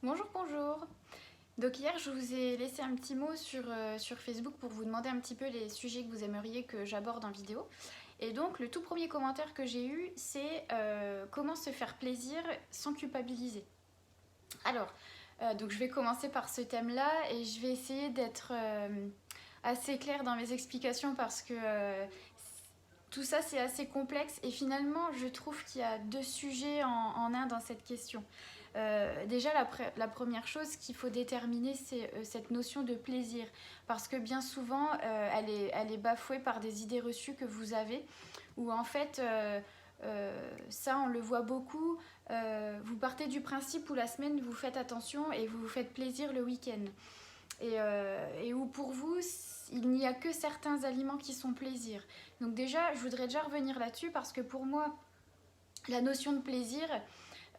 Bonjour, bonjour. Donc hier, je vous ai laissé un petit mot sur Facebook pour vous demander un petit peu les sujets que vous aimeriez que j'aborde en vidéo. Et donc, le tout premier commentaire que j'ai eu, c'est comment se faire plaisir sans culpabiliser. Alors, donc je vais commencer par ce thème-là et je vais essayer d'être assez claire dans mes explications parce que tout ça, c'est assez complexe et finalement, je trouve qu'il y a deux sujets en un dans cette question. Déjà, la première chose qu'il faut déterminer, c'est cette notion de plaisir. Parce que bien souvent, elle est bafouée par des idées reçues que vous avez, où en fait, ça, on le voit beaucoup. Vous partez du principe où la semaine, vous faites attention et vous vous faites plaisir le week-end. Et où pour vous, il n'y a que certains aliments qui sont plaisir. Donc déjà, je voudrais déjà revenir là-dessus parce que pour moi, la notion de plaisir,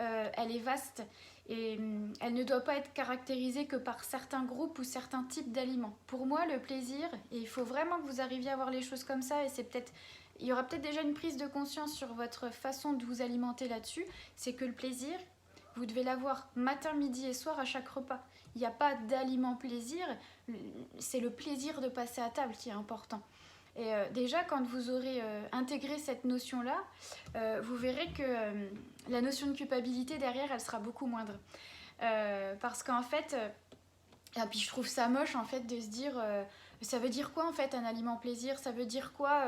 elle est vaste et elle ne doit pas être caractérisée que par certains groupes ou certains types d'aliments. Pour moi, le plaisir, et il faut vraiment que vous arriviez à voir les choses comme ça, et c'est peut-être, il y aura peut-être déjà une prise de conscience sur votre façon de vous alimenter là-dessus, c'est que le plaisir, vous devez l'avoir matin, midi et soir à chaque repas. Il n'y a pas d'aliment plaisir, c'est le plaisir de passer à table qui est important. Et déjà, quand vous aurez intégré cette notion-là, vous verrez que la notion de culpabilité derrière, elle sera beaucoup moindre. Parce qu'en fait, et puis je trouve ça moche en fait de se dire, ça veut dire quoi en fait un aliment plaisir? Ça veut dire quoi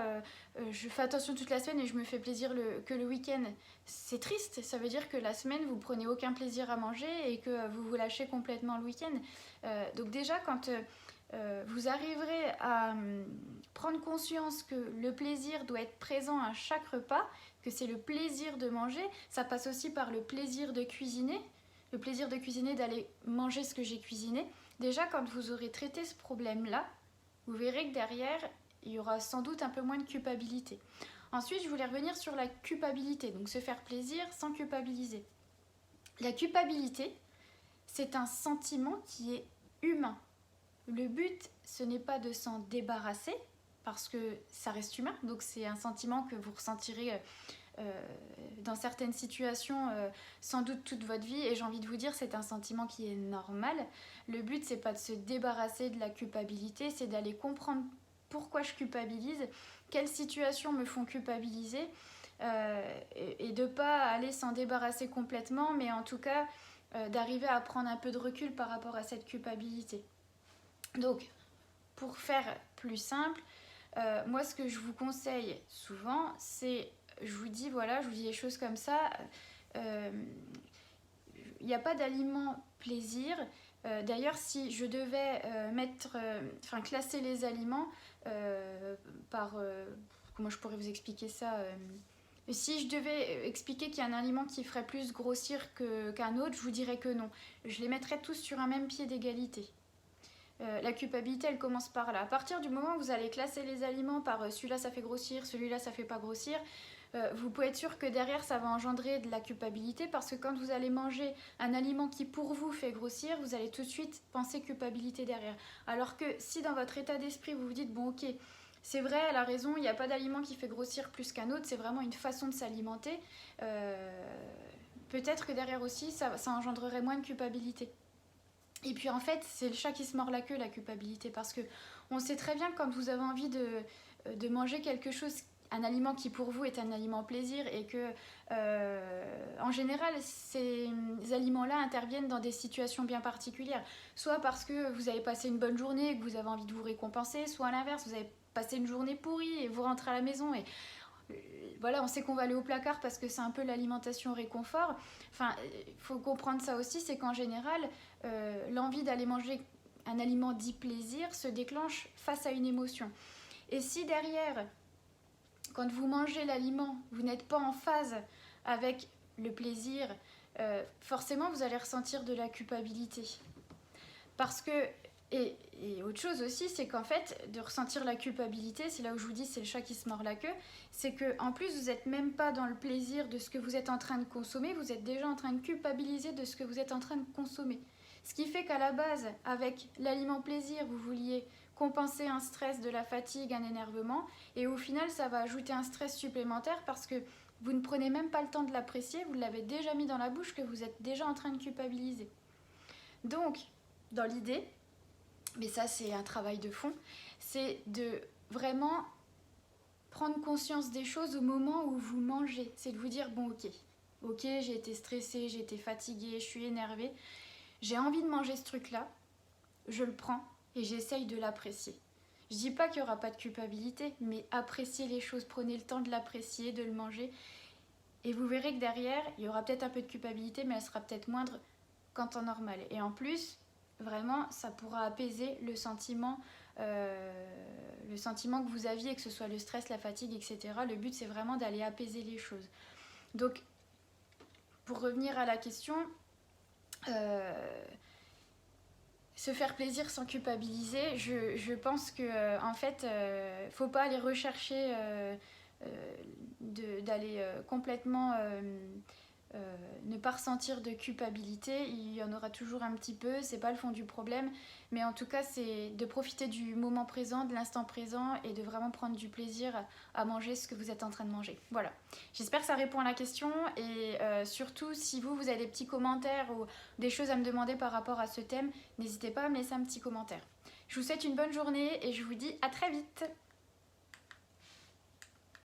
je fais attention toute la semaine et je me fais plaisir que le week-end? C'est triste, ça veut dire que la semaine vous prenez aucun plaisir à manger et que vous vous lâchez complètement le week-end. Donc déjà quand vous arriverez à prendre conscience que le plaisir doit être présent à chaque repas, que c'est le plaisir de manger, ça passe aussi par le plaisir de cuisiner, d'aller manger ce que j'ai cuisiné. Déjà, quand vous aurez traité ce problème-là, vous verrez que derrière, il y aura sans doute un peu moins de culpabilité. Ensuite, je voulais revenir sur la culpabilité, donc se faire plaisir sans culpabiliser. La culpabilité, c'est un sentiment qui est humain. Le but, ce n'est pas de s'en débarrasser, parce que ça reste humain, donc c'est un sentiment que vous ressentirez dans certaines situations sans doute toute votre vie, et j'ai envie de vous dire, c'est un sentiment qui est normal. Le but, c'est pas de se débarrasser de la culpabilité, c'est d'aller comprendre pourquoi je culpabilise, quelles situations me font culpabiliser, et de pas aller s'en débarrasser complètement, mais en tout cas d'arriver à prendre un peu de recul par rapport à cette culpabilité. Donc, pour faire plus simple, moi ce que je vous conseille souvent, c'est, je vous dis les choses comme ça, il n'y a pas d'aliment plaisir. D'ailleurs, si je devais classer les aliments par... comment je pourrais vous expliquer ça si je devais expliquer qu'il y a un aliment qui ferait plus grossir qu'un autre, je vous dirais que non. Je les mettrais tous sur un même pied d'égalité. La culpabilité, elle commence par là. À partir du moment où vous allez classer les aliments par celui-là ça fait grossir, celui-là ça fait pas grossir, vous pouvez être sûr que derrière ça va engendrer de la culpabilité, parce que quand vous allez manger un aliment qui pour vous fait grossir, vous allez tout de suite penser culpabilité derrière. Alors que si dans votre état d'esprit vous vous dites bon ok, c'est vrai, elle a raison, il n'y a pas d'aliment qui fait grossir plus qu'un autre, c'est vraiment une façon de s'alimenter, peut-être que derrière aussi ça engendrerait moins de culpabilité. Et puis en fait, c'est le chat qui se mord la queue, la culpabilité, parce que on sait très bien que quand vous avez envie de manger quelque chose, un aliment qui pour vous est un aliment plaisir, et que en général ces aliments-là interviennent dans des situations bien particulières, soit parce que vous avez passé une bonne journée et que vous avez envie de vous récompenser, soit à l'inverse, vous avez passé une journée pourrie et vous rentrez à la maison et voilà, on sait qu'on va aller au placard parce que c'est un peu l'alimentation réconfort. Enfin, il faut comprendre ça aussi, c'est qu'en général, l'envie d'aller manger un aliment dit plaisir se déclenche face à une émotion. Et si derrière, quand vous mangez l'aliment, vous n'êtes pas en phase avec le plaisir, forcément vous allez ressentir de la culpabilité. Parce que et autre chose aussi, c'est qu'en fait, de ressentir la culpabilité, c'est là où je vous dis c'est le chat qui se mord la queue, c'est qu'en plus vous n'êtes même pas dans le plaisir de ce que vous êtes en train de consommer, vous êtes déjà en train de culpabiliser de ce que vous êtes en train de consommer. Ce qui fait qu'à la base, avec l'aliment plaisir, vous vouliez compenser un stress, de la fatigue, un énervement, et au final ça va ajouter un stress supplémentaire parce que vous ne prenez même pas le temps de l'apprécier, vous l'avez déjà mis dans la bouche, que vous êtes déjà en train de culpabiliser. Donc, dans l'idée, mais ça c'est un travail de fond, c'est de vraiment prendre conscience des choses au moment où vous mangez. C'est de vous dire, bon ok, j'ai été stressée, j'ai été fatiguée, je suis énervée, j'ai envie de manger ce truc-là, je le prends et j'essaye de l'apprécier. Je dis pas qu'il n'y aura pas de culpabilité, mais appréciez les choses, prenez le temps de l'apprécier, de le manger. Et vous verrez que derrière, il y aura peut-être un peu de culpabilité, mais elle sera peut-être moindre qu'en temps normal. Et en plus, vraiment, ça pourra apaiser le sentiment que vous aviez, que ce soit le stress, la fatigue, etc. Le but, c'est vraiment d'aller apaiser les choses. Donc, pour revenir à la question, se faire plaisir sans culpabiliser, je pense que en fait, faut pas aller rechercher d'aller complètement ne pas ressentir de culpabilité. Il y en aura toujours un petit peu, c'est pas le fond du problème, mais en tout cas c'est de profiter du moment présent, de l'instant présent, et de vraiment prendre du plaisir à manger ce que vous êtes en train de manger. Voilà, j'espère que ça répond à la question, et surtout si vous avez des petits commentaires ou des choses à me demander par rapport à ce thème, n'hésitez pas à me laisser un petit commentaire. Je vous souhaite une bonne journée et je vous dis à très vite.